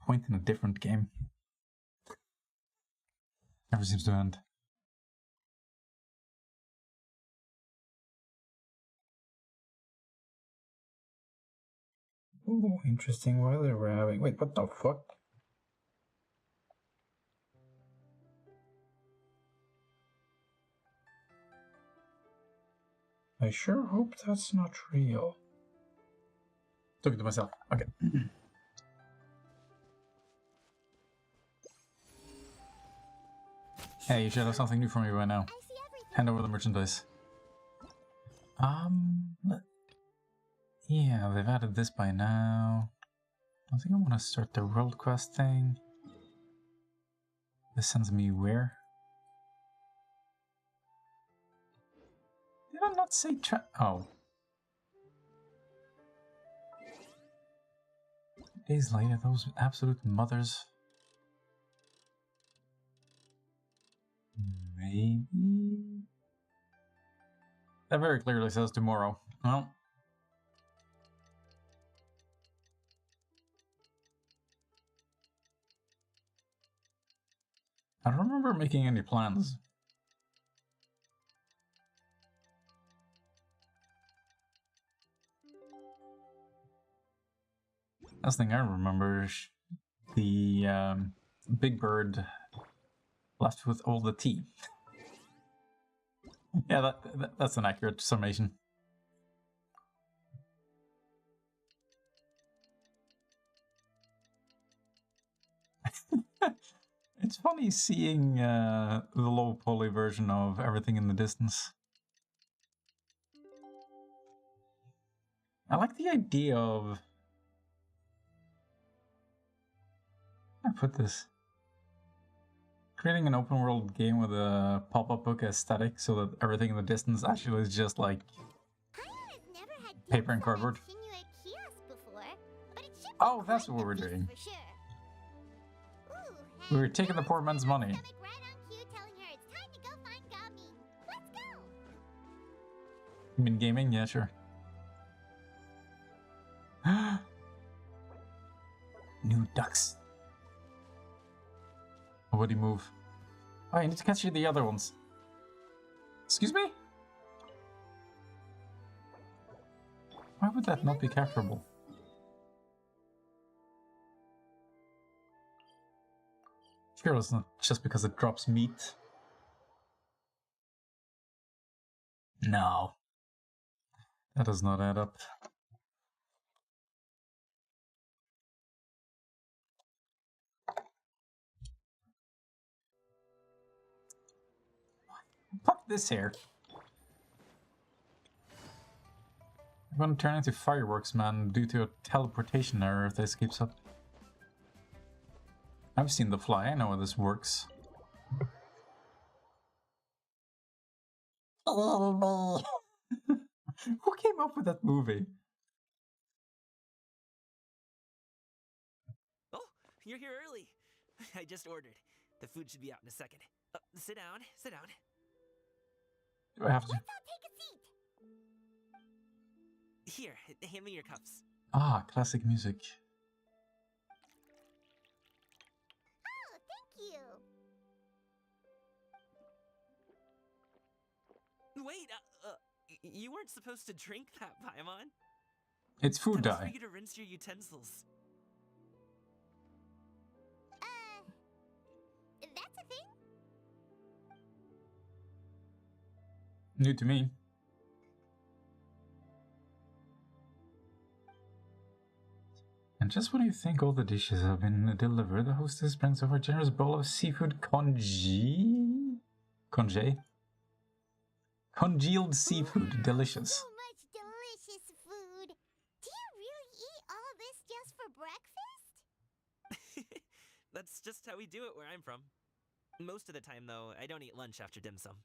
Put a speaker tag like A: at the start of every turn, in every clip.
A: point in a different game. Never seems to end. Ooh, interesting weather we're having. Wait, what the fuck? I sure hope that's not real. Talking to myself. Okay. Hey, you should have something new for me by now. Hand over the merchandise. Yeah, they've added this by now. I think I want to start the world quest thing. This sends me where? Did I not say oh. Days later, those absolute mothers. Maybe? That very clearly says tomorrow. Well. I don't remember making any plans. Last thing I remember is the big bird left with all the tea. Yeah, that's an accurate summation. It's funny seeing the low poly version of everything in the distance. I like the idea of... How do I put this? Creating an open world game with a pop-up book aesthetic so that everything in the distance actually is just like paper and cardboard. Oh, that's what we're doing. We were taking the poor man's money. You mean gaming? Yeah, sure. New ducks. How would he move? Oh, I need to catch the other ones. Excuse me? Why would that not be capturable? Sure, it's not just because it drops meat. No. That does not add up. Fuck this here. I'm gonna turn into Fireworks Man due to a teleportation error if this keeps up. I've seen The Fly, I know how this works. Who came up with that movie?
B: Oh, you're here early. I just ordered. The food should be out in a second. Sit down, sit down.
A: Do I have to?
C: Let's all take a seat.
B: Here, hand me your cups.
A: Ah, classic music.
C: Oh, thank you.
B: Wait, you weren't supposed to drink that, Paimon.
A: It's food
B: That was
A: dye.
B: for you to rinse your utensils.
C: That's a thing?
A: New to me. And just when you think all the dishes have been delivered, the hostess brings over a generous bowl of seafood congealed seafood. Delicious.
C: So much delicious food. Do you really eat all this just for breakfast?
B: That's just how we do it where I'm from. Most of the time, though, I don't eat lunch after dim sum.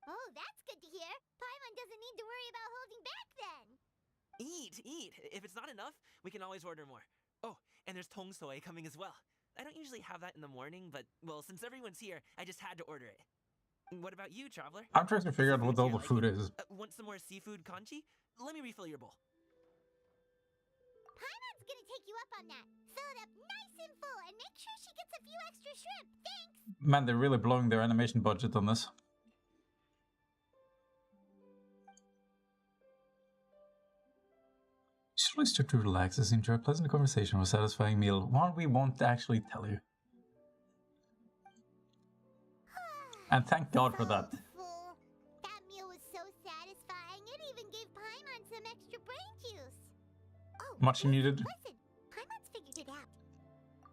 C: Oh, that's good to hear. Paimon doesn't need to worry about holding back then.
B: Eat, eat. If it's not enough, we can always order more. Oh, and there's tong soy coming as well. I don't usually have that in the morning, but, well, since everyone's here, I just had to order it. What about you, traveler?
A: I'm trying to figure out what all the food is.
B: Want some more seafood congee? Let me refill your bowl.
C: Paimon's gonna take you up on that. Fill it up nice and full your shrimp, thanks!
A: Man, they're really blowing their animation budget on this. Usually start to relax as enjoy a pleasant conversation or a satisfying meal. One we won't actually tell you. And thank God for that.
C: Full. That meal was so satisfying, it even gave Paimon some extra brain juice. Oh,
A: Much needed.
C: Listen, Paimon's figured it out.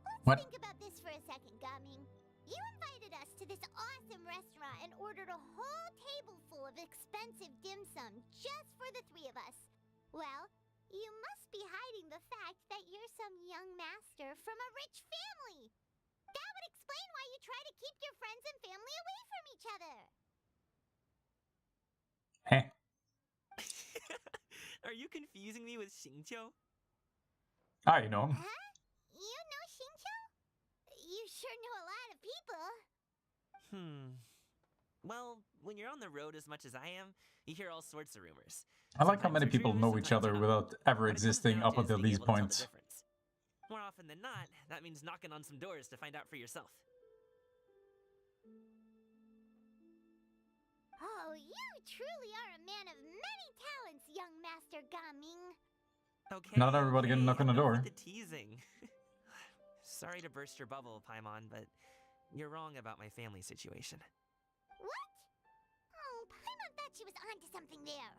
C: Let's
A: What?
C: think about this for a second, Gumming. You invited us to this awesome restaurant and ordered a whole table full of expensive dim sum just for the three of us. Well, you must be hiding the fact that you're some young master from a rich family. That would explain why you try to keep your friends and family away from each other.
A: Heh.
B: Are you confusing me with Xingqiu?
A: I know.
C: Huh? You know Xingqiu? You sure know a lot of people.
B: Well, when you're on the road as much as I am, you hear all sorts of rumors.
A: I like how
B: Sometimes
A: many
B: they're
A: people
B: true,
A: know each
B: sometimes
A: other
B: not.
A: without ever
B: What it comes
A: existing
B: down
A: up
B: to is
A: until
B: being
A: these
B: able to tell the
A: points.
B: difference. More often than not, that means knocking on some doors to find out for yourself.
C: Oh, you truly are a man of many talents, young Master Gaming.
B: Okay.
A: Not everybody can knock on the
B: enough
A: door.
B: with the teasing. Sorry to burst your bubble, Paimon, but you're wrong about my family situation.
C: What? Oh, Paimon thought she was onto something there.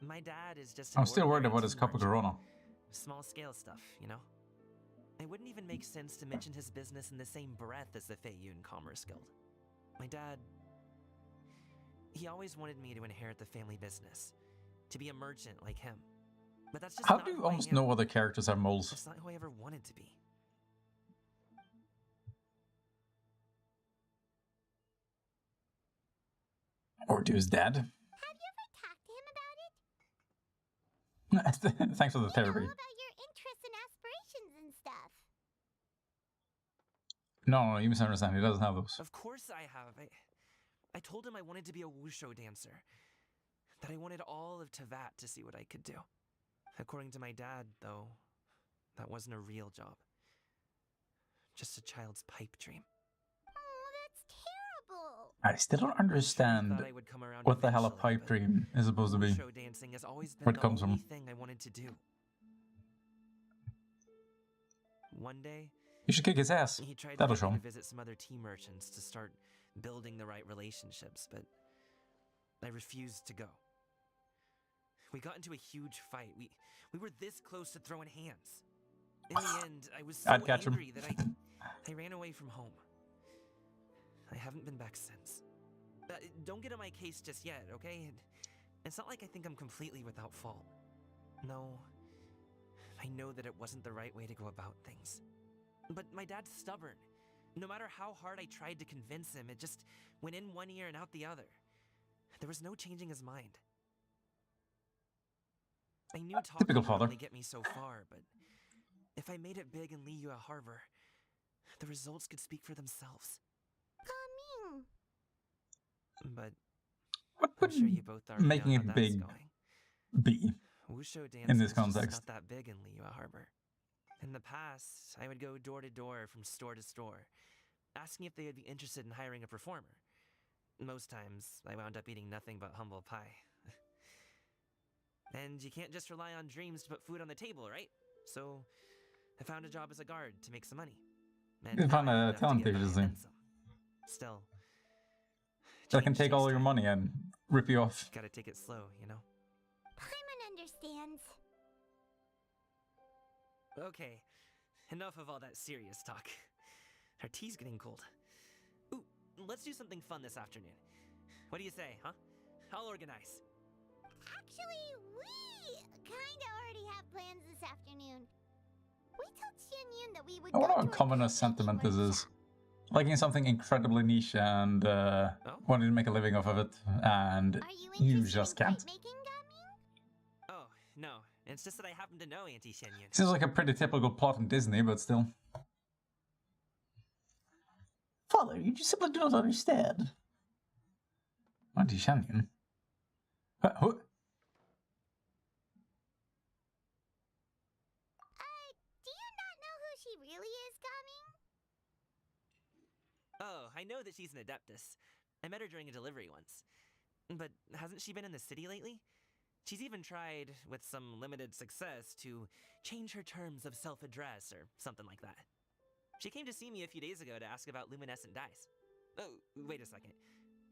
B: My dad is just an
A: I'm still worried
B: ordinary
A: about his
B: tea
A: cup of
B: merchant.
A: Corona.
B: Small scale stuff, you know? It wouldn't even make sense to mention his business in the same breath as the Feiyun Commerce Guild. My dad... he always wanted me to inherit the family business. To be a merchant like him. But that's just
A: How
B: not
A: do you
B: who I
A: almost
B: am.
A: know other characters are moles?
B: That's not who I ever wanted to be.
A: Or to his dad?
C: Have you ever talked to him about it?
A: Thanks for the
C: You know,
A: therapy.
C: about your interests and aspirations and stuff.
A: No, you misunderstand. He doesn't have those.
B: Of course I have. I told him I wanted to be a wushu dancer. That I wanted all of Tevat to see what I could do. According to my dad, though, that wasn't a real job. Just a child's pipe dream.
C: Oh, that's terrible.
A: I still don't
B: I'm sure he
A: understand
B: thought I would come around
A: what the hell a
B: eventually,
A: pipe
B: but
A: dream is supposed to be.
B: wushu dancing has always been
A: Where it
B: the
A: comes
B: only
A: from.
B: thing I wanted to do. One day,
A: You should kick his ass.
B: he tried to
A: That'll
B: get
A: show
B: me
A: him.
B: to visit some other tea merchants to start building the right relationships, but I refused to go. We got into a huge fight. We were this close to throwing hands. In the end, I was so
A: I'd catch him.
B: angry that I ran away from home. I haven't been back since. Don't get on my case just yet, okay? It's not like I think I'm completely without fault. No, I know that it wasn't the right way to go about things. But my dad's stubborn. No matter how hard I tried to convince him, it just went in one ear and out the other. There was no changing his mind. I knew talking
A: Typical
B: would
A: father.
B: only get me so far, but if I made it big in Liyue Harbor, the results could speak for themselves.
C: Gaming.
B: But
A: What
B: I'm
A: would
B: sure you both already
A: making
B: know
A: it
B: how that's
A: big
B: going.
A: be?
B: Wushu dancing
A: in this
B: is just
A: context?
B: not that big in Liyue Harbor. In the past, I would go door to door from store to store, asking if they would be interested in hiring a performer. Most times, I wound up eating nothing but humble pie. And you can't just rely on dreams to put food on the table, right? So, I found a job as a guard to make some money. And
A: You found
B: now I have
A: a
B: enough to
A: talent
B: get by and
A: agency
B: then some. Still,
A: that can
B: change
A: take
B: takes
A: all your
B: time.
A: money and rip you off.
B: Gotta take it slow, you know?
C: Paimon understands.
B: Okay, enough of all that serious talk. Our tea's getting cold. Ooh, let's do something fun this afternoon. What do you say, huh? I'll organize.
C: Actually, we kinda already have plans this afternoon. We told Xianyun that we would
A: I
C: go
A: wonder
C: to
A: how
C: a
A: common a
C: baking
A: sentiment this is.
C: workshop.
A: Liking something incredibly niche and wanting to make a living off of it, and
C: Are you
A: you
C: interested
A: just
C: in
A: can't.
C: plate making, Gaming?
B: Oh, no. It's just that I happen to know Auntie Shenyun.
A: Seems like a pretty typical plot in Disney, but still. Father, you just simply do not understand. Auntie Shannon. Who?
C: Do you not know who she really is, Gaming?
B: Oh, I know that she's an adeptus. I met her during a delivery once. But hasn't she been in the city lately? She's even tried, with some limited success, to change her terms of self-address or something like that. She came to see me a few days ago to ask about luminescent dyes. Oh, wait a second.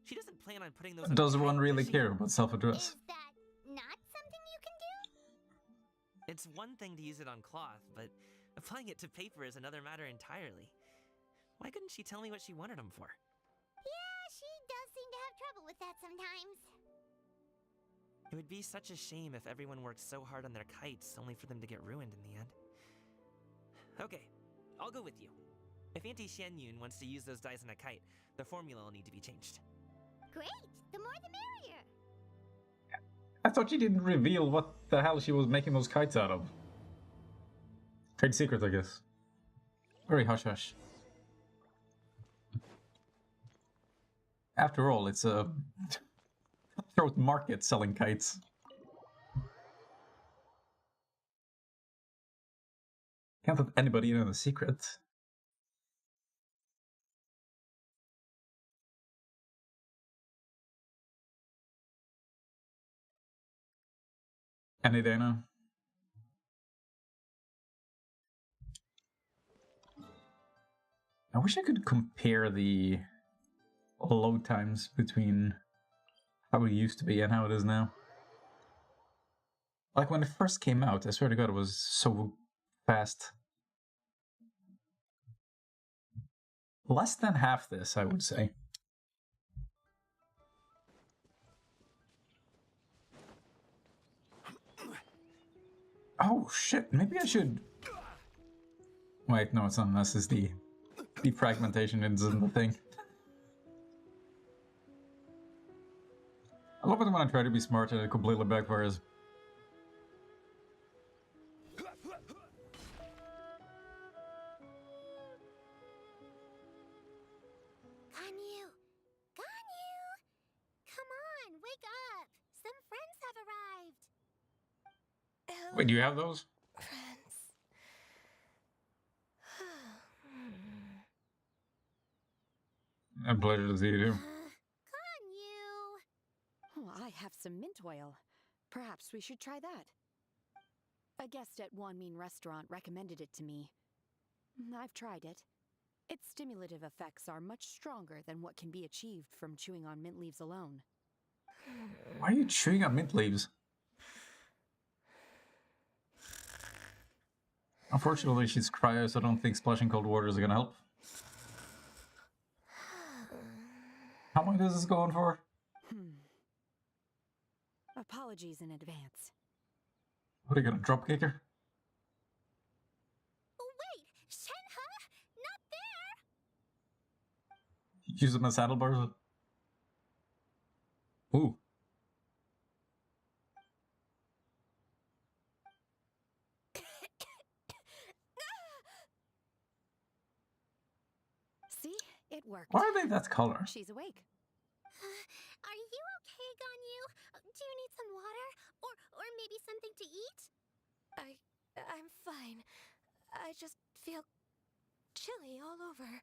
B: She doesn't plan on putting those on
A: Does
B: a
A: one
B: kite,
A: really
B: does she?
A: care about self-address?
C: Is that not something you can do?
B: It's one thing to use it on cloth, but applying it to paper is another matter entirely. Why couldn't she tell me what she wanted them for?
C: Yeah, she does seem to have trouble with that sometimes.
B: It would be such a shame if everyone worked so hard on their kites only for them to get ruined in the end. Okay, I'll go with you. If Auntie Xianyun wants to use those dyes on a kite, the formula will need to be changed.
C: Great, the more the merrier.
A: I thought she didn't reveal what the hell she was making those kites out of. Trade secret, I guess. Very hush-hush. After all, it's a cutthroat market selling kites. Can't let anybody in on the secret. Any day now. I wish I could compare the load times between how it used to be and how it is now. Like when it first came out, I swear to God, it was so fast. Less than half this, I would say. Oh shit, maybe I should... Wait, no, it's not an SSD. Defragmentation isn't the thing. I love it when I try to be smart and it completely backfires.
C: Ganyu! Ganyu! Come on, wake up! Some friends have arrived!
A: Wait, do you have those?
D: Friends.
A: A pleasure to see you too.
C: Ganyu!
D: Oh, I have some mint oil. Perhaps we should try that. A guest at Wanmin Restaurant recommended it to me. I've tried it. Its stimulative effects are much stronger than what can be achieved from chewing on mint leaves alone.
A: Why are you chewing on mint leaves? Unfortunately, she's cryo, so I don't think splashing cold water is gonna help. How long is this going for?
D: Apologies in advance.
A: What are you gonna drop kick her?
C: Oh, wait! Shenhe! Not there!
A: Use them as saddlebars? Ooh.
D: See? It worked.
A: Why are they that color?
D: She's awake.
C: Are you okay, Ganyu? Do you need some water? Or maybe something to eat?
E: I'm fine. I just feel chilly all over.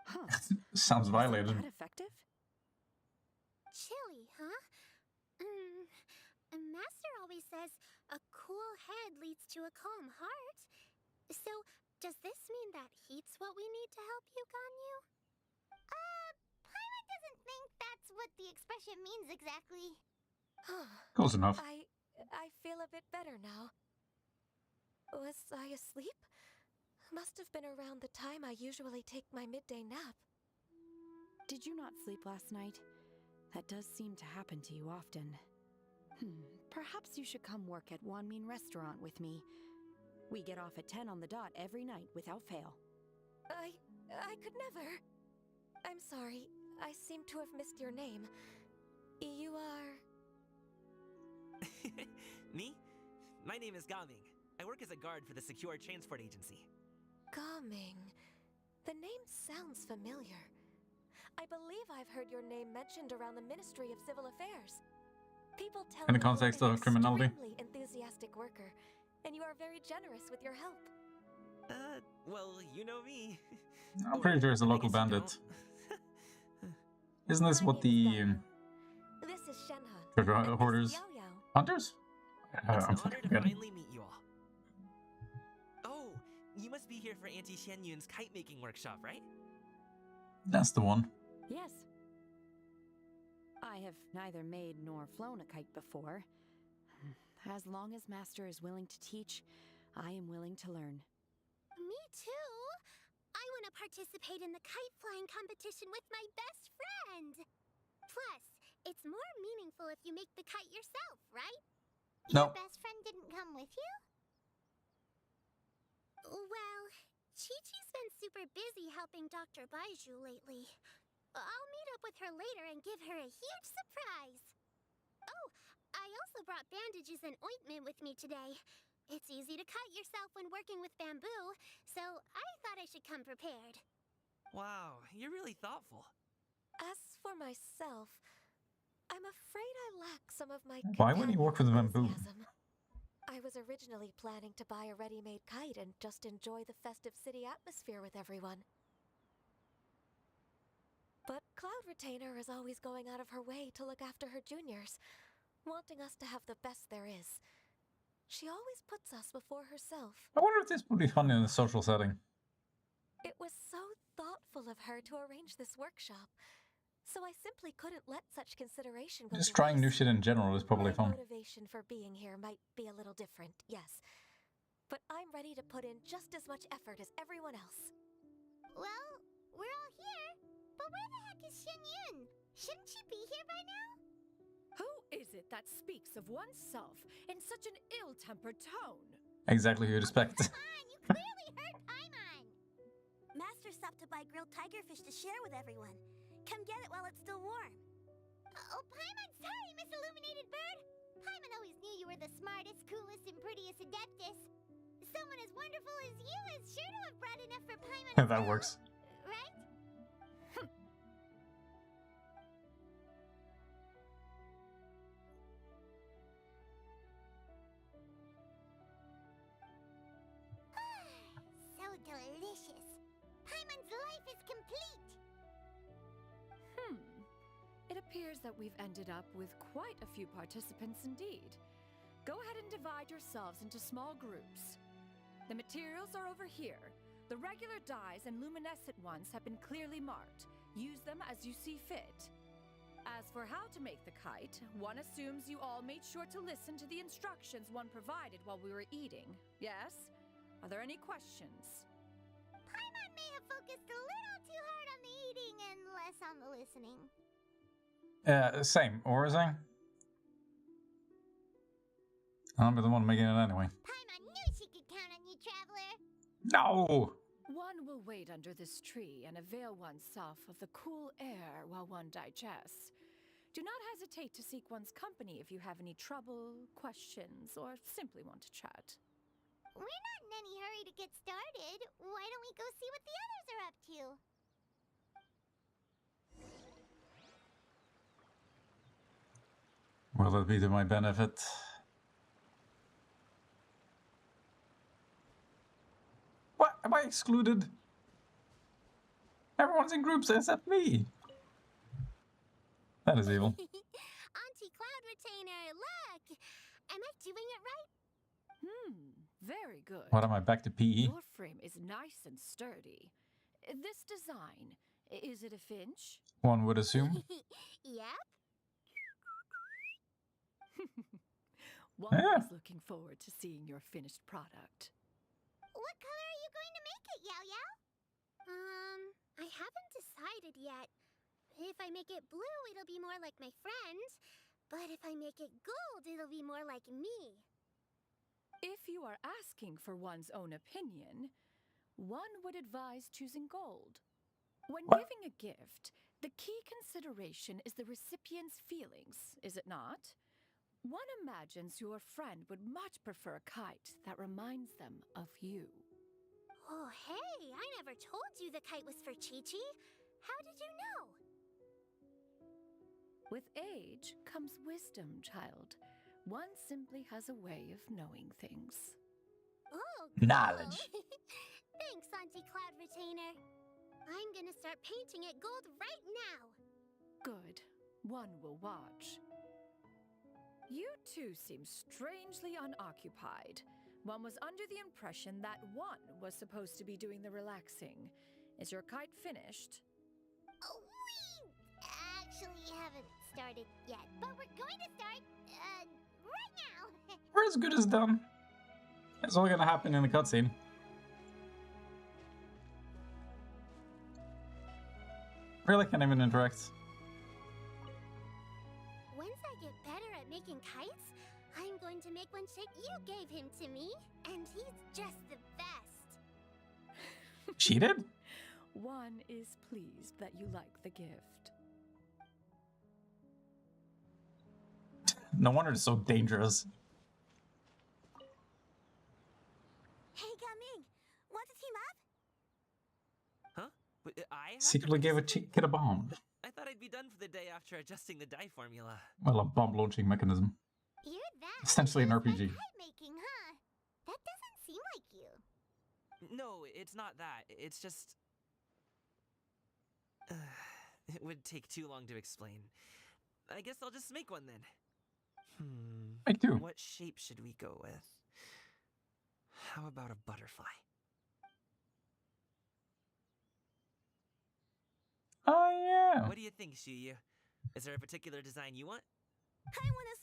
D: Huh.
A: Sounds
D: Is
A: violated.
D: that effective?
C: Chilly, huh? Master always says a cool head leads to a calm heart. So, does this mean that heat's what we need to help you, Ganyu? Paimon doesn't think that's what the expression means exactly.
A: Close enough.
E: I feel a bit better now. Was I asleep? Must have been around the time I usually take my midday nap.
D: Did you not sleep last night? That does seem to happen to you often. Perhaps you should come work at Wanmin Restaurant with me. We get off at 10 on the dot every night without fail.
E: I could never. I'm sorry. I seem to have missed your name. You are...
B: Me? My name is Gaming. I work as a guard for the Secure Transport Agency.
E: Gaming. The name sounds familiar. I believe I've heard your name mentioned around the Ministry of Civil Affairs. People tell
A: In the
E: me you're
A: context
E: an
A: of criminality?
E: extremely enthusiastic worker, and you are very generous with your help.
B: Well, you know me.
A: I'm pretty sure it's a
B: I
A: local
B: guess you
A: bandit.
B: don't.
A: Isn't this
E: My
A: what
E: name's
A: the
E: Daniel. This is Shenhe.
A: treasure
E: And this is
A: hoarders?
E: Yao-Yao.
A: Hunters?
B: It's
A: I'm
B: an honor
A: fucking
B: to
A: forgetting.
B: finally meet you all. Oh, you must be here for Auntie Shen Yun's kite making workshop, right?
A: That's the one.
D: Yes. I have neither made nor flown a kite before. As long as Master is willing to teach, I am willing to learn.
C: Me too. I want to participate in the kite flying competition with my best friend. Plus, it's more meaningful if you make the kite yourself, right?
A: No.
C: Your best friend didn't come with you? Well, Chi-Chi's been super busy helping Dr. Baiju lately. I'll meet up with her later and give her a huge surprise. Oh, I also brought bandages and ointment with me today. It's easy to cut yourself when working with bamboo, so I thought I should come prepared.
B: Wow, you're really thoughtful.
E: As for myself, I'm afraid I lack some of my
A: Why would he work with bamboo?
E: enthusiasm. I was originally planning to buy a ready-made kite and just enjoy the festive city atmosphere with everyone. But Cloud Retainer is always going out of her way to look after her juniors, wanting us to have the best there is. She always puts us before herself.
A: I wonder if this would be fun in a social setting.
E: It was so thoughtful of her to arrange this workshop, so I simply couldn't let such consideration go
A: Just
E: to
A: trying new
E: waste.
A: shit in general is probably
E: My
A: fun.
E: motivation for being here might be a little different, yes. But I'm ready to put in just as much effort as everyone else.
C: Well, we're all here, but where the heck is Shen Yun? Shouldn't she be here by now?
D: Who is it that speaks of oneself in such an ill-tempered tone?
A: Exactly who you'd expect.
C: Come on, you clearly heard Paimon! Master stopped to buy grilled tigerfish to share with everyone. Come get it while it's still warm. Oh, Paimon, sorry, Miss Illuminated Bird. Paimon always knew you were the smartest, coolest, and prettiest Adeptus. Someone as wonderful as you is sure to have brought enough for Paimon.
A: That works.
C: Right? So delicious. Paimon's life is complete.
D: It appears that we've ended up with quite a few participants indeed. Go ahead and divide yourselves into small groups. The materials are over here. The regular dyes and luminescent ones have been clearly marked. Use them as you see fit. As for how to make the kite, one assumes you all made sure to listen to the instructions one provided while we were eating. Yes? Are there any questions?
C: Paimon may have focused a little too hard on the eating and less on the listening.
A: Same. Or is I? I'll be the one making it anyway.
C: Paimon knew she could count on you, Traveler.
A: No!
D: One will wait under this tree and avail oneself of the cool air while one digests. Do not hesitate to seek one's company if you have any trouble, questions, or simply want to chat.
C: We're not in any hurry to get started. Why don't we go see what the others are up to?
A: Will it be to my benefit? What? Am I excluded? Everyone's in groups except me. That is evil.
C: Auntie Cloud Retainer, look! Am I doing it right?
D: Very good.
A: What am I, back to PE?
D: Your frame is nice and sturdy. This design, is it a finch?
A: One would assume.
C: Yep.
D: One
A: Yeah.
D: is looking forward to seeing your finished product.
C: What color are you going to make it, Yao Yao? I haven't decided yet. If I make it blue, it'll be more like my friend. But if I make it gold, it'll be more like me.
D: If you are asking for one's own opinion, one would advise choosing gold. When
A: What?
D: giving a gift, the key consideration is the recipient's feelings, is it not? One imagines your friend would much prefer a kite that reminds them of you.
C: Oh, hey, I never told you the kite was for Chi-Chi. How did you know?
D: With age comes wisdom, child. One simply has a way of knowing things.
C: Oh,
A: Knowledge.
C: entertainer. I'm gonna start painting it gold right now.
F: Good. One will watch. You two seem strangely unoccupied. One was under the impression that one was supposed to be doing the relaxing. Is your kite finished?
C: Oh, we actually haven't started yet, but we're going to start, right now.
A: We're as good as done. It's all gonna happen in the cutscene. Really can't even interact.
C: Once I get better at making kites, I'm going to make one shape you gave him to me, and he's just the best.
A: Cheated?
F: One is pleased that you like the gift.
A: No wonder it's so dangerous.
C: Hey, Gaming, want to team up?
B: Huh? But I have to
A: Secretly gave a
B: participate?
A: kid a bomb.
B: I thought I'd be done for the day after adjusting the die formula.
A: Well, a bomb launching mechanism.
C: You're that
A: Essentially an
C: obsessed by
A: RPG.
C: kite making, huh? That doesn't seem like you.
B: No, it's not that. It's just... it would take too long to explain. I guess I'll just make one then.
A: Make two.
B: What shape should we go with? How about a butterfly?
A: Oh, yeah.
B: What do you think, Shuyu? Is there a particular design you want?
C: I want a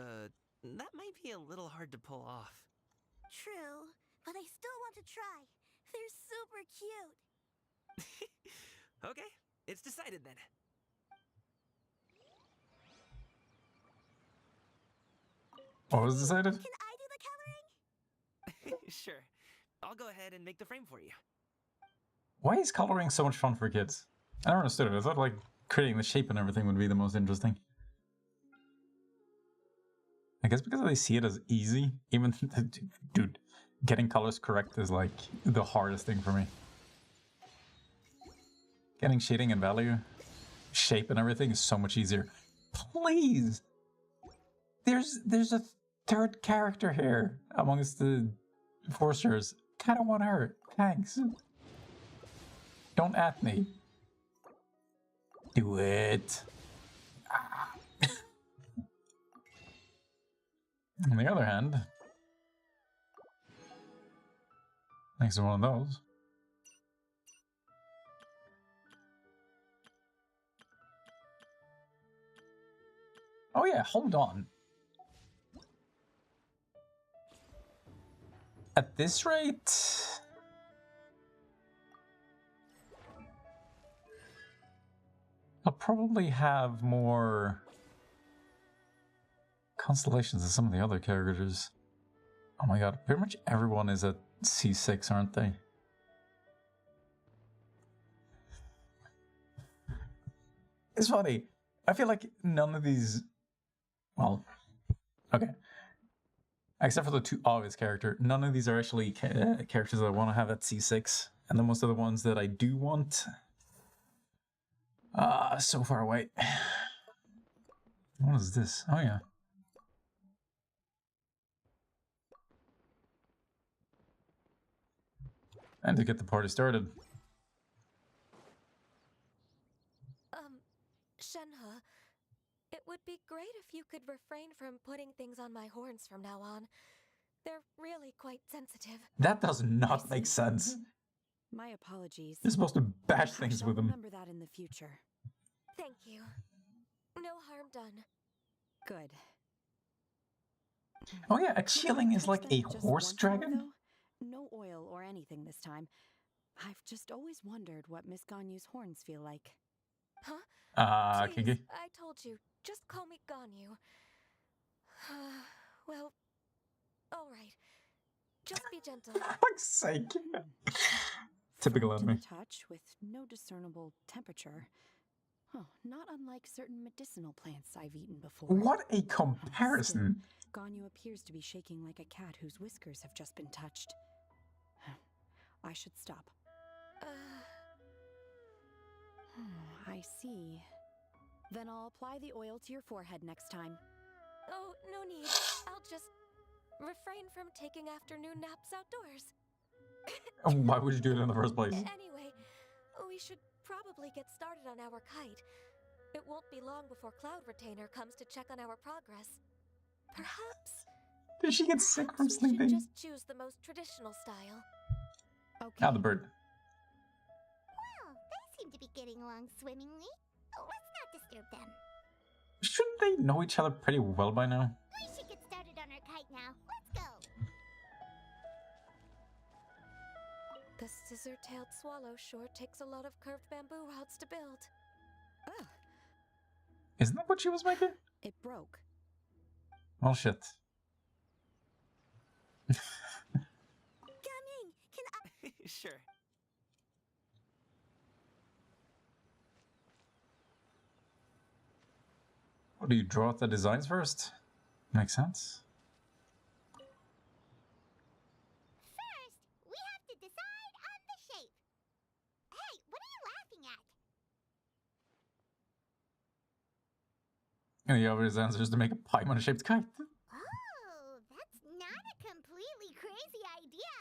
C: swanee.
B: That might be a little hard to pull off.
C: True, but I still want to try. They're super cute.
B: Okay, it's decided then.
A: What was decided?
C: Can I do the coloring?
B: Sure. I'll go ahead and make the frame for you.
A: Why is coloring so much fun for kids? I never understood it. I thought like creating the shape and everything would be the most interesting. I guess because they see it as easy. Even, dude, getting colors correct is like the hardest thing for me. Getting shading and value, shape and everything is so much easier. Please! There's a third character here amongst the forcers. Kinda want her. Thanks. Don't at me. Do it. Ah. On the other hand, thanks to one of those. Oh yeah, hold on. At this rate... I'll probably have more constellations than some of the other characters. Oh my god, pretty much everyone is at C6, aren't they? It's funny. I feel like none of these... Well, okay. Except for the two obvious characters, none of these are actually characters that I want to have at C6. And then most of the ones that I do want... so far away. What is this? Oh yeah. And to get the party started.
E: Shenhe, it would be great if you could refrain from putting things on my horns from now on. They're really quite sensitive.
A: That does not make sense.
D: My apologies.
A: You're supposed to bash
D: I
A: things
D: shall
A: with them.
D: remember that in the future.
E: Thank you. No harm done.
D: Good.
A: Oh yeah, a chilling is like a
D: Just
A: horse
D: once more,
A: dragon?
D: though? No oil or anything this time. I've just always wondered what Miss Ganyu's horns feel like.
E: Huh? Please,
A: Kiki.
E: I told you. Just call me Ganyu. Well, all right. Just be gentle.
A: For fuck's sake. Typical
D: Firm
A: of
D: to
A: me.
D: the touch with no discernible temperature. Oh, not unlike certain medicinal plants I've eaten before.
A: What a comparison.
D: Still, Ganyu appears to be shaking like a cat whose whiskers have just been touched. I should stop. I see. Then I'll apply the oil to your forehead next time.
E: Oh, no need. I'll just refrain from taking afternoon naps outdoors.
A: Why would you do it in the first place?
E: Anyway, we should probably get started on our kite. It won't be long before Cloud Retainer comes to check on our progress. Perhaps
A: Did she get sick from
E: we should
A: sleeping?
E: just choose the most traditional style.
D: Okay.
A: Ah, the bird.
C: Well, they seem to be getting along swimmingly. Let's not disturb them.
A: Shouldn't they know each other pretty well by now?
C: We should get started on our kite now. Let's go.
E: The scissor-tailed swallow sure takes a lot of curved bamboo rods to build.
D: Ugh,
A: Isn't that what she was making?
D: it broke.
A: Oh shit.
C: Coming. Can I?
B: Sure.
A: What, do you draw out the designs first? Makes sense.
C: First, we have to decide on the shape. Hey, what are you laughing at?
A: And the obvious answer is to make a Paimon-shaped kite.
C: Oh, that's not a completely crazy idea.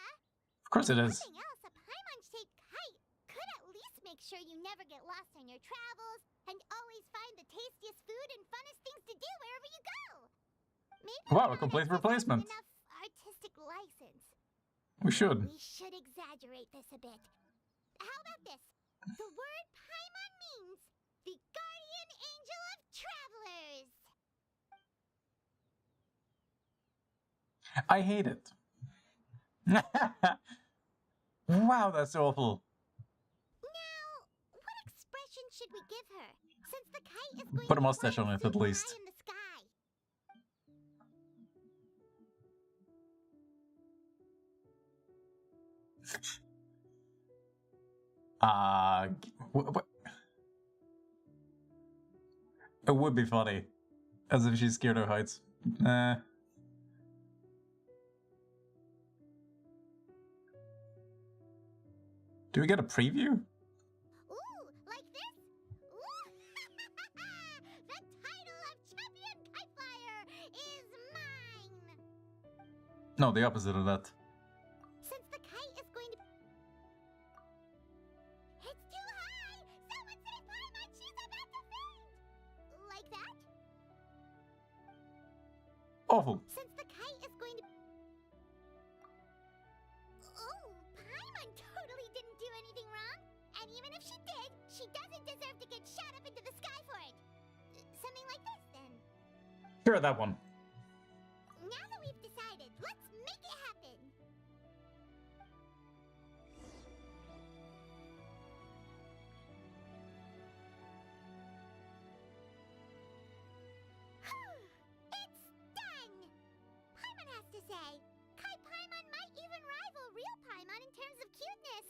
A: Of course it is.
C: Nothing else, a Paimon-shaped kite could at least make sure you never get lost on your travels and always find the tastiest food and funnest things to do wherever you go. Maybe
A: Wow, a
C: none of
A: complete
C: us has
A: replacement.
C: enough artistic license.
A: We should.
C: We should exaggerate this a bit. How about this? The word Paimon means the guardian angel of travelers.
A: I hate it. Wow, that's awful.
C: Now, what expression should we give her? Since the kite is going
A: Put a
C: to
A: mustache
C: fly
A: on it, at
C: super
A: least.
C: high in the sky.
A: It would be funny. As if she's scared of heights. Do we get a preview?
C: Ooh, like this? Ooh. The title of champion kite flyer is mine.
A: No, the opposite of that.
C: Since the kite is going to... It's too high! Someone say Paimon, she's about to faint! Like that?
A: Awful.
C: Since the kite is going to... Oh, Paimon totally didn't do anything wrong. And even if she did, she doesn't deserve to get shot up into the sky for it. Something like this, then.
A: Sure, that one.
C: Now that we've decided, let's make it happen. It's done! Paimon has to say, Kai Paimon might even rival real Paimon in terms of cuteness.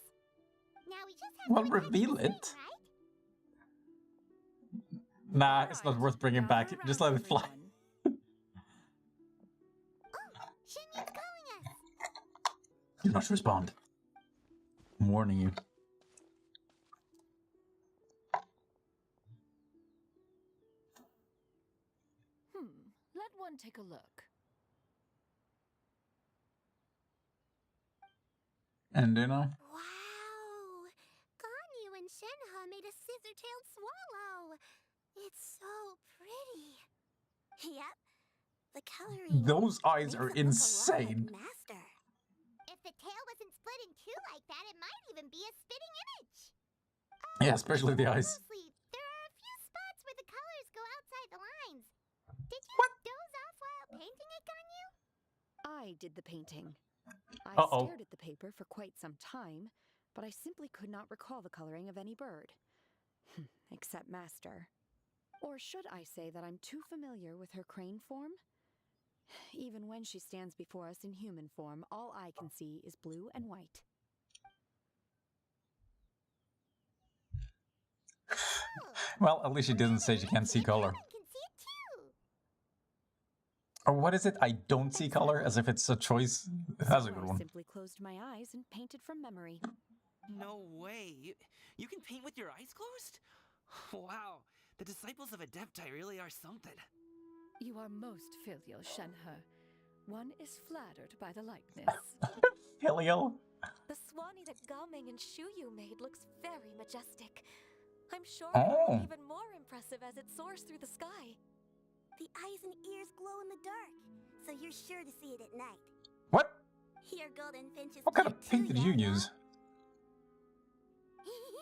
C: Now we just have
A: Well,
C: to attach
A: reveal
C: the
A: it.
C: thing, right?
A: Nah, it's not
F: Alright,
A: worth bringing
F: gather
A: back. Just let
F: around,
A: it fly.
F: everyone.
C: Oh, Shinyan's calling us.
A: Do not respond. I'm warning you.
F: Let one take a look.
A: And you know,
C: Wow! Ganyu and Shenhe made a scissor-tailed swallow. It's so pretty. Yep. The coloring.
A: those eyes
C: makes
A: are
C: it look a lot
A: insane.
C: like Master. If the tail wasn't split in two like that, it might even be a spitting image.
A: Yeah, especially the eyes.
C: Mostly, there are a few spots where the colors go outside the lines. Did you doze off while painting it, Ganyu?
D: I did the painting. I
A: Uh-oh.
D: stared at the paper for quite some time, but I simply could not recall the coloring of any bird. Except Master. Or should I say that I'm too familiar with her crane form? Even when she stands before us in human form, all I can see is blue and white.
A: Well, at least she didn't say she can't see color.
C: I can see it too.
A: Or what is it? I don't see color, as if it's a choice. That's a
D: So
A: good
D: I
A: one.
D: simply closed my eyes and painted from memory.
B: No way. You can paint with your eyes closed? Wow. The disciples of Adepti really are something.
F: You are most filial, Shenhe. One is flattered by the likeness.
A: Filial?
E: The body that Gaming and Shuyu made looks very majestic. I'm sure
A: Oh.
E: it'll look even more impressive as it soars through the sky.
C: The eyes and ears glow in the dark, so you're sure to see it at night.
A: What?
C: Your golden finches
A: What kind of
C: can't
A: paint
C: too,
A: did you
C: Yo-Yo.
A: use?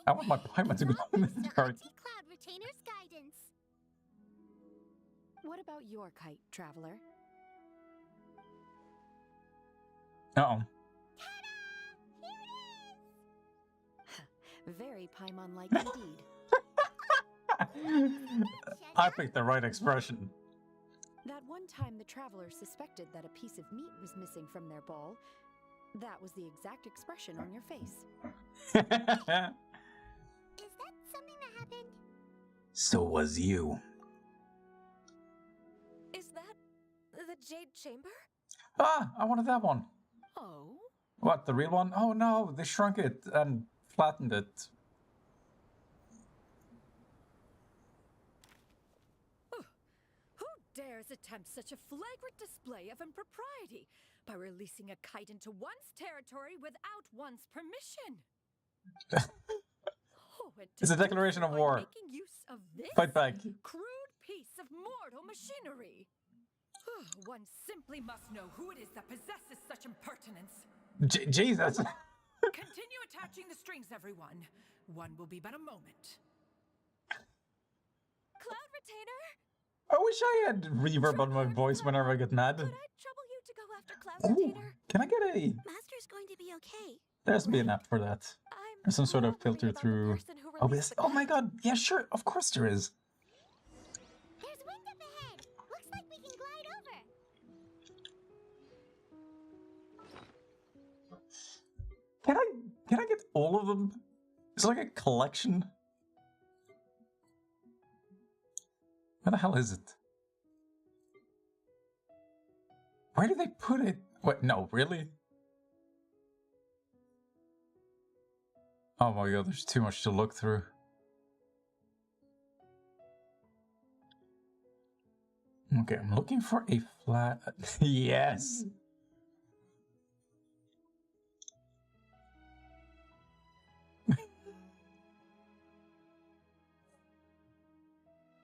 A: I want my Paimon to go in the
C: Mr.
A: dark.
C: Auntie Cloud Retainer's guidance.
D: What about your kite, traveler?
A: Uh-oh.
C: Ta-da! Here
D: Very Paimon-like indeed.
A: I picked the right expression.
D: That one time the traveler suspected that a piece of meat was missing from their bowl, that was the exact expression on your face.
C: it is. Is that something that happened?
A: So was you.
E: Is that the Jade Chamber?
A: Ah, I wanted that one.
F: Oh?
A: What, the real one? Oh no, they shrunk it and flattened it.
F: Who dares attempt such a flagrant display of impropriety by releasing a kite into one's territory without one's permission? Oh, and
A: It's a
F: to do
A: declaration
F: so
A: of
F: by
A: war.
F: Making use of this
A: Fight back.
F: crude piece of mortal machinery. One simply must know who it is that possesses such impertinence.
A: Jesus.
F: Continue attaching the strings, everyone. One will be but a moment.
E: Cloud Retainer?
A: I wish I had reverb on my voice whenever I get mad.
E: Could I trouble you to go after Cloud
A: Ooh,
E: Retainer?
A: can I get a...
C: Master's going to be okay.
A: There has to be an app for that.
E: I'm
A: There's some sort of
E: probably
A: filter
E: about the
A: through...
E: person who
A: Oh,
E: released
A: yes.
E: the
A: Oh my
E: kite.
A: god. Yeah, sure. Of course there is.
C: There's wind up ahead. Looks like we can glide over.
A: Can I get all of them? It's like a collection. Where the hell is it? Where did they put it? Wait, no, really? Oh my god, there's too much to look through. Okay, I'm looking for a flat... Yes!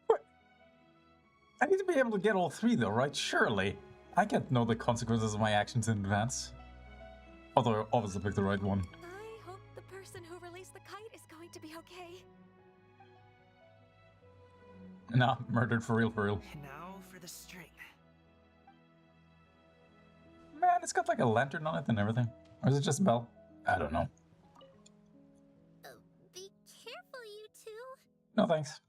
A: What? I need to be able to get all three though, right? Surely. I can't know the consequences of my actions in advance. Although I obviously picked the right one.
E: I hope the person who released the kite is going to be okay.
A: Nah, murdered for real, for real.
B: And now for the string.
A: Man, it's got like a lantern on it and everything. Or is it just a bell? I don't know.
C: Be careful, you two.
A: No thanks.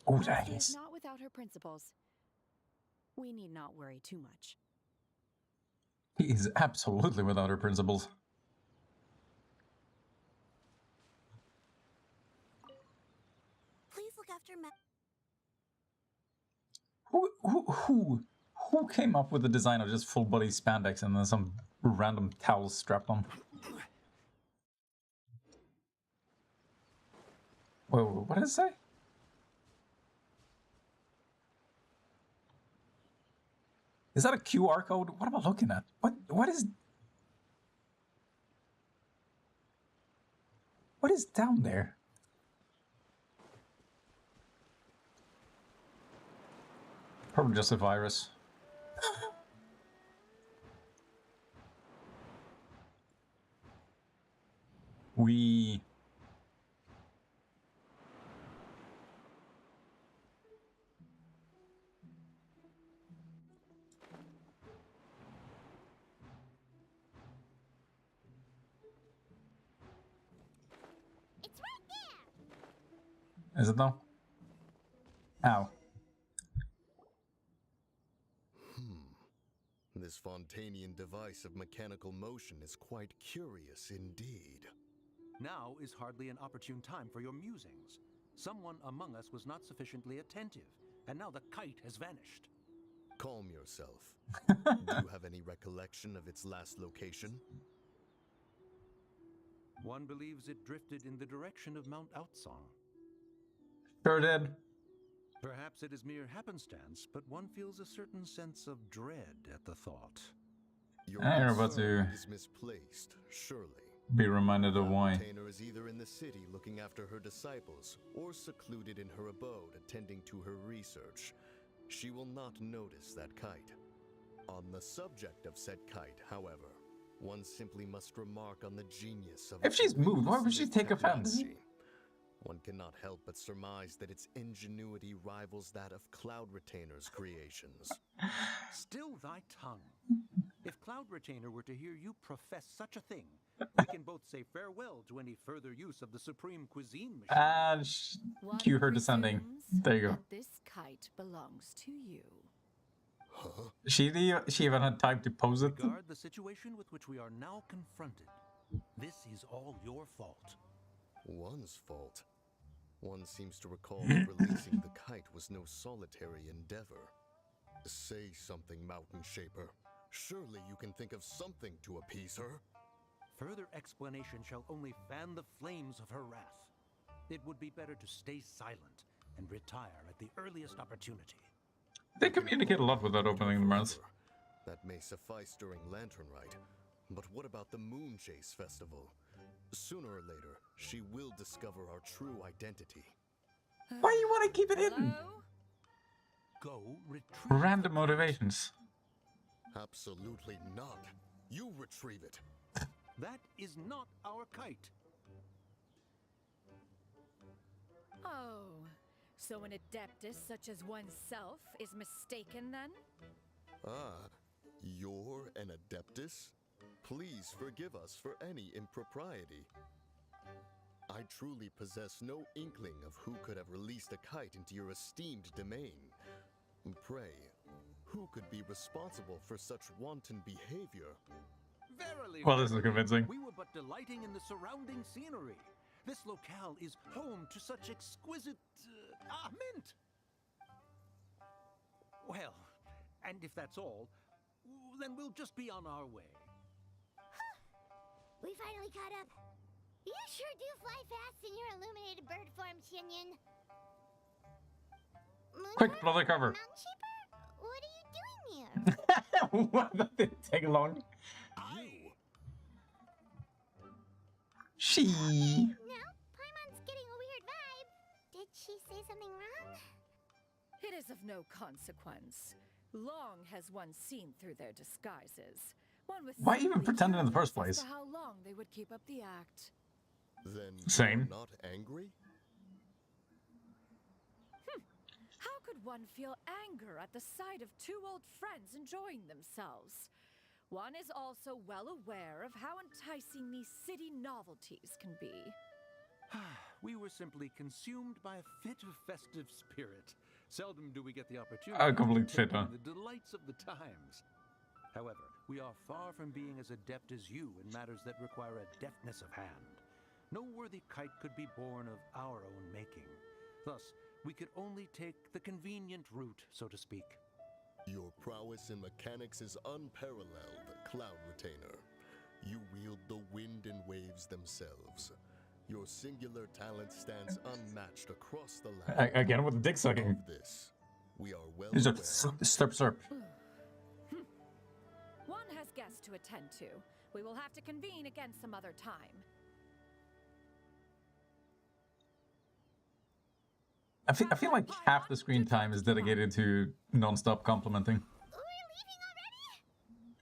A: Oh,
D: Elsie is
A: nice.
D: not without her principles. We need not worry too much.
A: He is absolutely without her principles.
C: Please look after
A: Who came up with the design of just full body spandex and then some random towels strapped on? Whoa, what did it say? Is that a QR code? What am I looking at? What is down there? Probably just a virus. We...
C: It's right there.
A: Is it though? Ow.
G: This Fontanian device of mechanical motion is quite curious indeed.
H: Now is hardly an opportune time for your musings. Someone among us was not sufficiently attentive, and now the kite has vanished.
G: Calm yourself. Do you have any recollection of its last location?
H: One believes it drifted in the direction of Mount Outsong.
A: Sure did.
H: Perhaps it is mere happenstance, but one feels a certain sense of dread at the thought.
G: Your
A: You're about
G: concern
A: to
G: is misplaced, surely.
A: be reminded of
G: Cloud
A: why.
G: Retainer is either in the city looking after her disciples, or secluded in her abode attending to her research. She will not notice that kite. On the subject of said kite, however, one simply must remark on the genius of
A: If she's moved, why would she
G: its
A: take offense?
G: technology. One cannot help but surmise that its ingenuity rivals that of Cloud Retainer's creations.
H: Still thy tongue. If Cloud Retainer were to hear you profess such a thing, we can both say farewell to any further use of the supreme cuisine machine.
A: And
D: One
A: cue her descending.
D: presumes
A: There you go.
D: that this kite belongs to you.
G: Huh?
A: She even had time to pose it.
H: Regard the situation with which we are now confronted. This is all your fault.
G: One's fault. One seems to recall that releasing the kite was no solitary endeavor. Say something, Mountain Shaper. Surely you can think of something to appease her.
H: Further explanation shall only fan the flames of her wrath. It would be better to stay silent and retire at the earliest opportunity.
A: They communicate a lot without opening their mouths.
G: That may suffice during Lantern Rite. But what about the Moon Chase Festival? Sooner or later, she will discover our true identity.
A: Why you want to keep it hidden?
D: Hello?
H: Go retrieve
A: Random motivations.
G: Absolutely not. You retrieve it.
H: That is not our kite.
F: Oh, so an adeptus such as oneself is mistaken then?
G: Ah, you're an Adeptus? Please forgive us for any impropriety. I truly possess no inkling of who could have released a kite into your esteemed domain. Pray, who could be responsible for such wanton behavior?
H: Verily,
A: Well, this is convincing.
H: we were but delighting in the surrounding scenery. This locale is home to such exquisite mint. Well, and if that's all, then we'll just be on our way.
C: We finally caught up. You sure do fly fast in your illuminated bird form, Shinyan.
A: Quick, blow the cover.
C: Mountain Sheeper? What are you doing here?
A: What? That didn't take long.
G: You!
A: She.
C: No, Paimon's getting a weird vibe. Did she say something wrong?
F: It is of no consequence. Long has one seen through their disguises. One was
A: Why even
F: simply
A: pretend it in the first
F: curious as
A: place?
F: to how long they would keep up the act.
G: Then
A: Same.
G: you're not angry?
F: How could one feel anger at the sight of two old friends enjoying themselves? One is also well aware of how enticing these city novelties can be.
H: We were simply consumed by a fit of festive spirit. Seldom do we get the opportunity
A: A complete
H: to take
A: fit, huh?
H: in the delights of the times. However, we are far from being as adept as you in matters that require a deftness of hand. No worthy kite could be born of our own making. Thus, we could only take the convenient route, so to speak.
G: Your prowess in mechanics is unparalleled, Cloud Retainer. You wield the wind and waves themselves. Your singular talent stands unmatched across the land.
A: Again with the dick sucking.
G: Of this, we are well
A: He's a
G: aware.
A: slurp.
F: One has guests to attend to. We will have to convene again some other time.
A: I feel like half the screen time is dedicated to non-stop complimenting.
C: We're leaving already?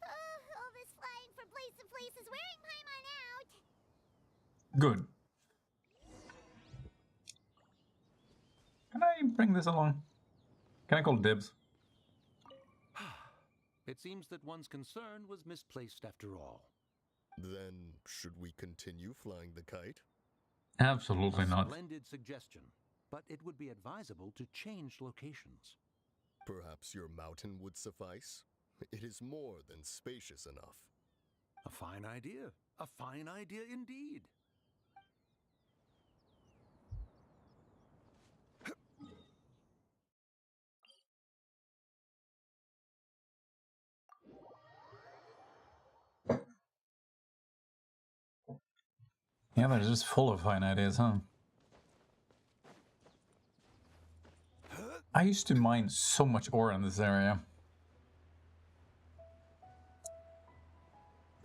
C: All this flying from place to place is wearing Paimon out.
A: Good. Can I bring this along? Can I call dibs?
H: It seems that one's concern was misplaced after all.
G: Then, should we continue flying the kite?
A: Absolutely
H: A
A: not.
H: splendid suggestion, but it would be advisable to change locations.
G: Perhaps your mountain would suffice? It is more than spacious enough.
H: A fine idea. A fine idea indeed.
A: Yeah, they're just full of fine ideas, huh? I used to mine so much ore in this area.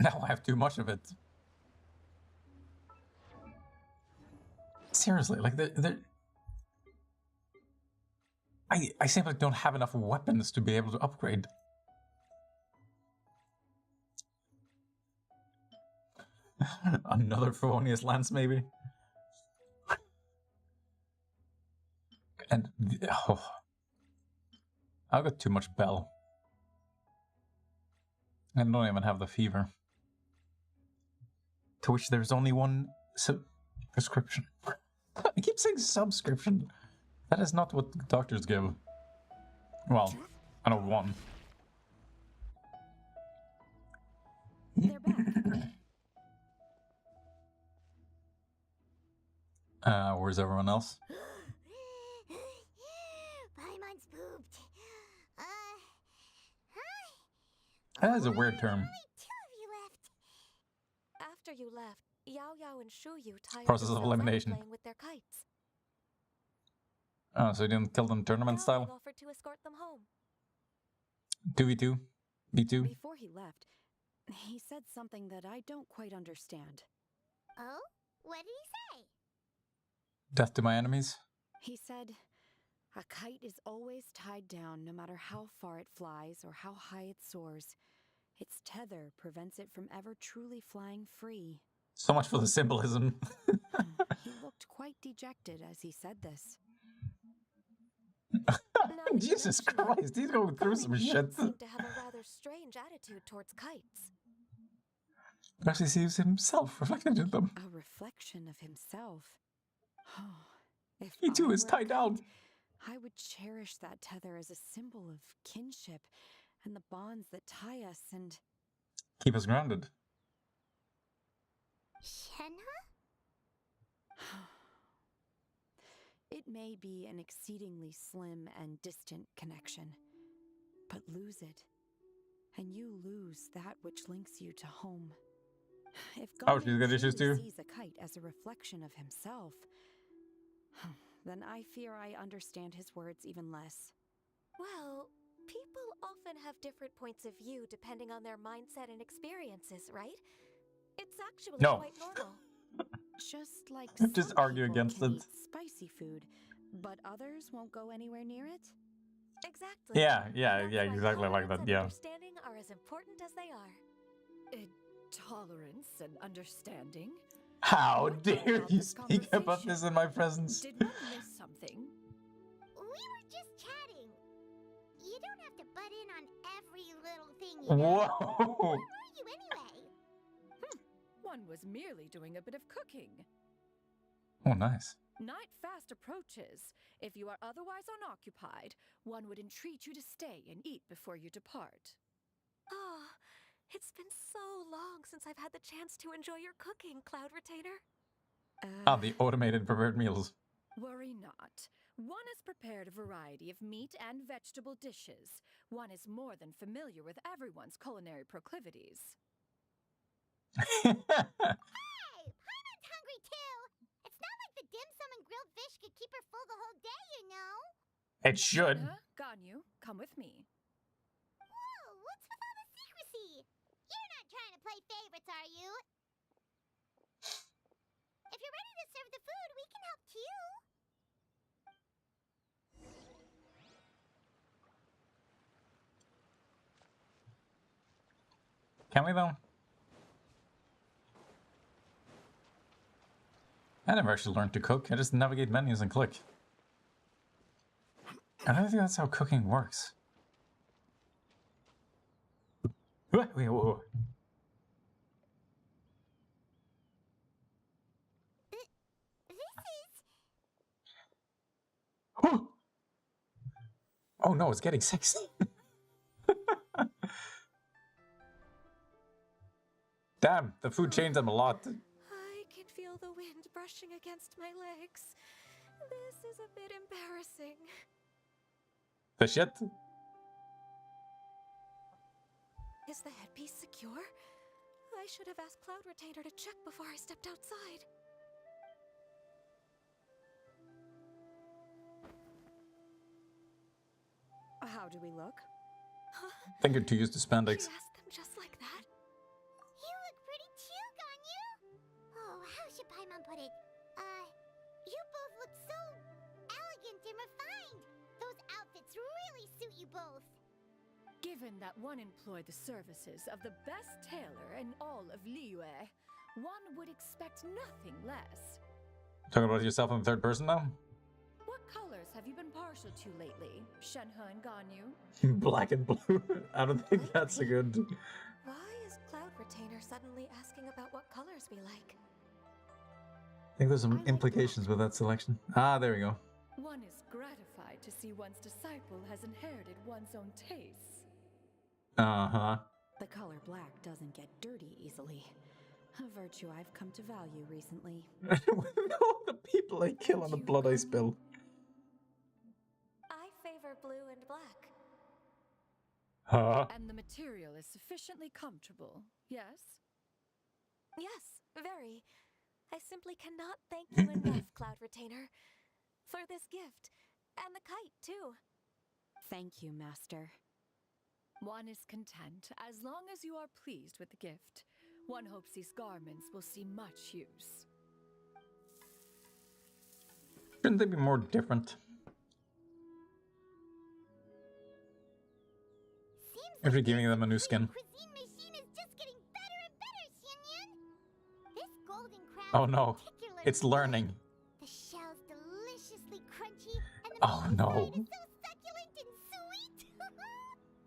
A: Now I have too much of it. Seriously, like I simply don't have enough weapons to be able to upgrade. Another Favonius Lance, maybe? And oh, I got too much bell. I don't even have the fever. To which there's only one prescription. I keep saying subscription. That is not what doctors give. Well, I know one.
D: They're back.
A: Where's everyone else?
C: Paimon's pooped. Hi.
A: That is a weird term.
C: Only two of you left.
E: After you left, Yao Yao and Shu Yu tired
A: Process of
E: themselves out
A: elimination.
E: playing with their kites.
A: Oh, so you didn't kill them tournament
E: Now
A: style?
E: I've offered to escort them home.
A: 2v2? B2?
D: Before he left, he said something that I don't quite understand.
C: Oh? What did he say?
A: Death to my enemies?
D: He said, a kite is always tied down no matter how far it flies or how high it soars. Its tether prevents it from ever truly flying free.
A: So much for the symbolism.
D: He looked quite dejected as he said this.
E: Now that you
A: Jesus
E: mention it,
A: Christ, he's going through some
E: Colin
A: shit.
E: seemed to have a rather strange attitude towards kites.
A: Perhaps he sees himself reflected in them.
D: A reflection of himself. If
A: He too
D: I
A: is
D: were a
A: tied down.
D: kite, I would cherish that tether as a symbol of kinship and the bonds that tie us and...
A: Keep us grounded.
C: Shenhe?
D: It may be an exceedingly slim and distant connection, but lose it, and you lose that which links you to home. If
A: Oh,
D: God
A: she's got issues too?
D: sees a kite as a reflection of himself, then I fear I understand his words even less.
E: Well, people often have different points of view depending on their mindset and experiences, right? It's actually
A: No.
E: quite normal.
D: Just like
A: Just
D: some
A: argue
D: people
A: against
D: can
A: it.
D: eat spicy food, but others won't go anywhere near it.
E: Exactly.
A: Yeah,
E: That's why
A: exactly like
E: tolerance
A: that,
E: and
A: yeah.
E: understanding are as important as they are.
F: Tolerance and understanding?
A: How
F: What
A: dare
F: about
A: you
F: this
A: speak about
F: conversation?
A: this in my presence?
F: Did one miss something?
C: We were just chatting. You don't have to butt in on every little thing, you know?
A: Whoa!
C: Where were you anyway?
F: One was merely doing a bit of cooking.
A: Oh, nice.
F: Night fast approaches. If you are otherwise unoccupied, one would entreat you to stay and eat before you depart.
E: Oh, it's been so long since I've had the chance to enjoy your cooking, Cloud Retainer.
A: Ah, the automated prepared meals.
F: Worry not. One has prepared a variety of meat and vegetable dishes. One is more than familiar with everyone's culinary proclivities.
C: Hey, Paimon's hungry too. It's not like the dim sum and grilled fish could keep her full the whole day, you know?
A: It should.
F: Ganyu, come with me.
C: Whoa, what's with all the secrecy? You're not trying to play favorites, are you? If you're ready to serve the food, we can help too.
A: Can we though? I never actually learned to cook. I just navigate menus and click. I don't think that's how cooking works. Wait, whoa.
C: This is...
A: Oh no, it's getting sexy. Damn, the food changed them a lot.
E: I can feel the wind brushing against my legs. This is a bit embarrassing.
A: The shit?
E: Is the headpiece secure? I should have asked Cloud Retainer to check before I stepped outside.
D: How do we look?
A: I think you're too used to
E: She
A: spandex.
E: asked them just like that?
C: You
F: Given that one employed the services of the best tailor in all of Liyue, one would expect nothing less.
A: Talking about yourself in the third person now?
F: What colors have you been partial to lately, Shenhe and Ganyu?
A: Black and blue. I don't think that's a good...
E: Why is Cloud Retainer suddenly asking about what colors we like?
A: I think there's some implications with that selection. Ah, there we go.
F: One is gratified to see one's disciple has inherited one's own tastes.
A: Uh-huh.
D: The color black doesn't get dirty easily. A virtue I've come to value recently.
A: All the people I kill on the blood I spill.
E: I favor blue and black.
A: Huh?
F: And the material is sufficiently comfortable, yes?
E: Yes, very. I simply cannot thank you enough, Cloud Retainer, for this gift. And the kite, too.
D: Thank you, Master.
F: One is content as long as you are pleased with the gift. One hopes these garments will see much use.
A: Shouldn't they be more different? If you're giving them a new skin.
C: Cuisine machine is just getting better and better, Xianyun. This golden crown
A: Oh no,
C: particularly
A: it's learning.
C: The shell's deliciously crunchy, and the
A: Oh
C: meat
A: no.
C: inside is so succulent and sweet.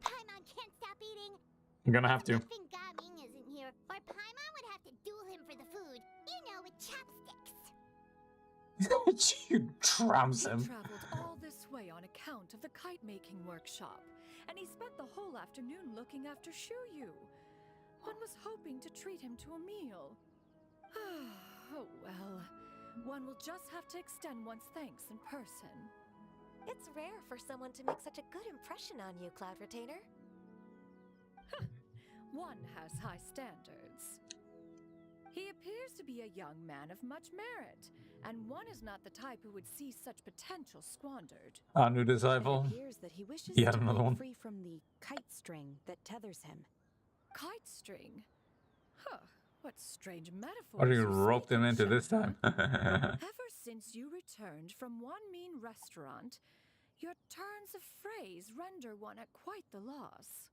C: Paimon can't stop eating.
A: I'm gonna have to.
C: Good thing Gaming isn't here, or Paimon would have to duel him for the food. You know, with chopsticks.
A: You trounced
F: He
A: him.
F: traveled all this way on account of the kite-making workshop, and he spent the whole afternoon looking after Shuyu. One was hoping to treat him to a meal. Oh well, one will just have to extend one's thanks in person.
E: It's rare for someone to make such a good impression on you, Cloud Retainer.
F: One has high standards. He appears to be a young man of much merit, and one is not the type who would see such potential squandered.
A: A new disciple.
D: It appears that he wishes
A: Yeah,
D: to
A: another
D: break
A: one.
D: free from the kite string that tethers him.
F: Kite string? Huh, what strange metaphor.
A: What are you roped him into this time?
F: Ever since you returned from one mean restaurant, your turns of phrase render one at quite the loss.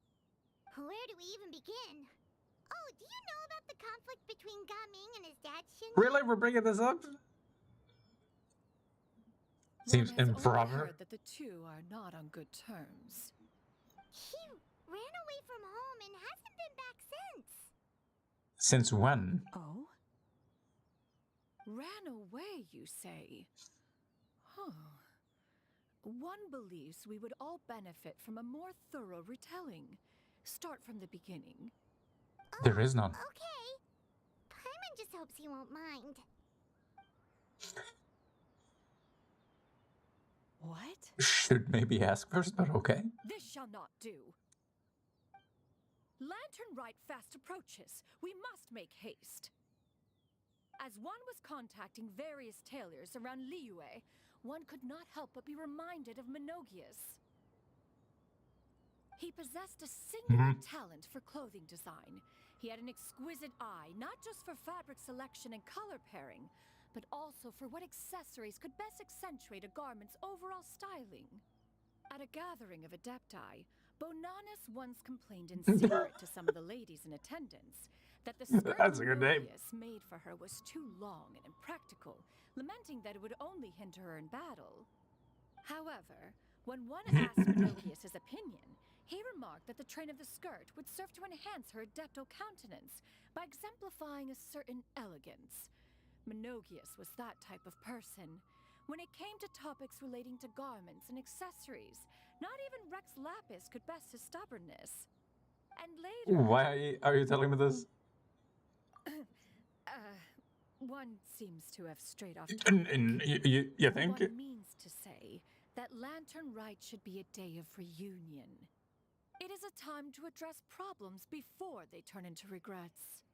C: Where do we even begin? Oh, do you know about the conflict between Gaming and his dad, Xianyun?
A: Really? We're bringing this up? Seems
F: One has only
A: improper.
F: heard that the two are not on good terms.
C: He ran away from home and hasn't been back since.
A: Since when?
D: Oh?
F: Ran away, you say? Huh. One believes we would all benefit from a more thorough retelling. Start from the beginning.
A: There is none.
C: Okay. Paimon just hopes he won't mind.
D: What?
A: Should maybe ask first, but okay.
F: This shall not do. Lantern Rite fast approaches. We must make haste. As one was contacting various tailors around Liyue, one could not help but be reminded of Menogius. He possessed a singular talent for clothing design. He had an exquisite eye, not just for fabric selection and color pairing, but also for what accessories could best accentuate a garment's overall styling. At a gathering of adepti, Bonanis once complained in secret to some of the ladies in attendance that the skirt
A: That's a good name.
F: Menogius made for her was too long and impractical, lamenting that it would only hinder her in battle. However, when one asked Menogius' opinion, he remarked that the train of the skirt would serve to enhance her adeptal countenance by exemplifying a certain elegance. Menogius was that type of person. When it came to topics relating to garments and accessories, not even Rex Lapis could best his stubbornness. And later...
A: Why are you telling me this?
F: One seems to have strayed off
A: You think?
F: One means to say that Lantern Rite should be a day of reunion. It is a time to address problems before they turn into regrets.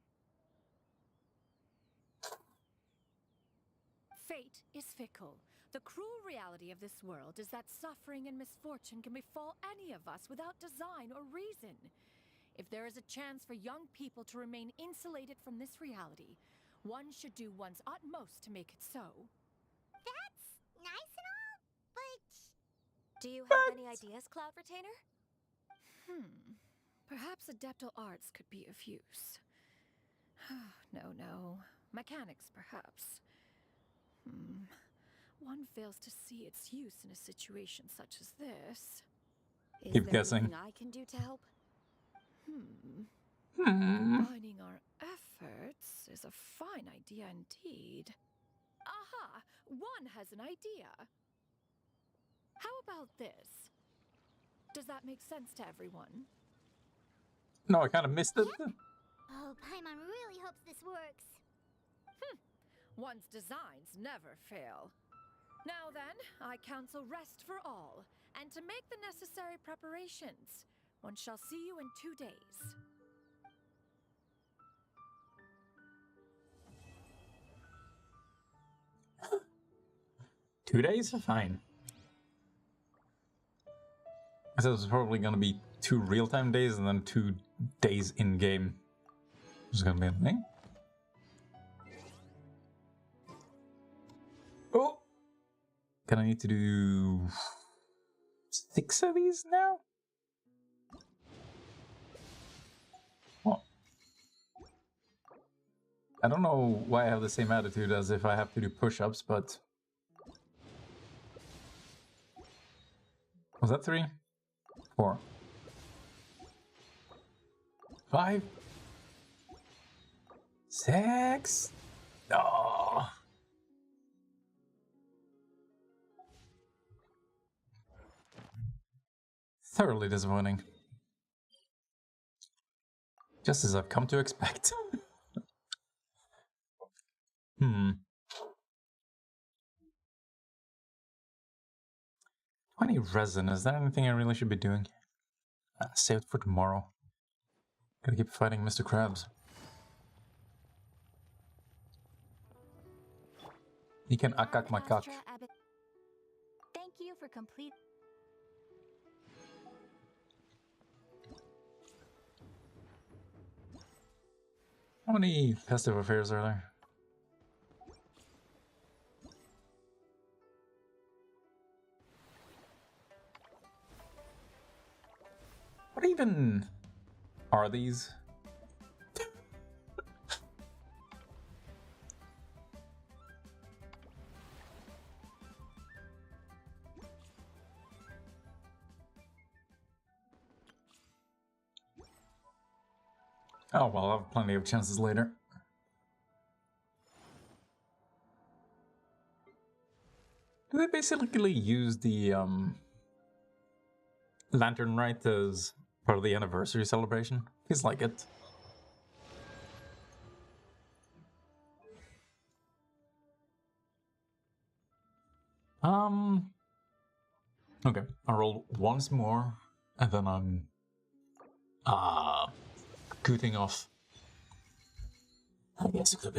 F: Fate is fickle. The cruel reality of this world is that suffering and misfortune can befall any of us without design or reason. If there is a chance for young people to remain insulated from this reality, one should do one's utmost to make it so.
C: That's nice and all, but...
E: Do you have any ideas, Cloud Retainer?
F: Perhaps adeptal arts could be of use. No. Mechanics, perhaps. One fails to see its use in a situation such as this.
D: Is
A: Keep
D: there
A: guessing.
D: anything I can do to help?
F: Combining our efforts is a fine idea indeed. Aha! One has an idea. How about this? Does that make sense to everyone?
A: No, I kind of missed it.
C: Oh, Paimon really hopes this works.
F: One's designs never fail. Now then, I counsel rest for all, and to make the necessary preparations. One shall see you in 2 days.
A: 2 days? Fine. I said it was probably gonna be 2 real-time days and then 2 days in-game. Which is gonna be a thing. Oh! Gonna need to do 6 of these now? Well, I don't know why I have the same attitude as if I have to do push-ups, but... Was that 3? 4. 5. 6. Oh. Thoroughly disappointing. Just as I've come to expect. 20 resin, is that anything I really should be doing? Save it for tomorrow. Gotta keep fighting Mr. Krabs. He can akak makak.
C: Thank you for complete.
A: How many festive affairs are there? What even are these? Oh, well, I'll have plenty of chances later. Do they basically use the lantern rite as part of the anniversary celebration? Feels like it. Okay, I'll roll once more, and then I'm cooting off. I guess it could be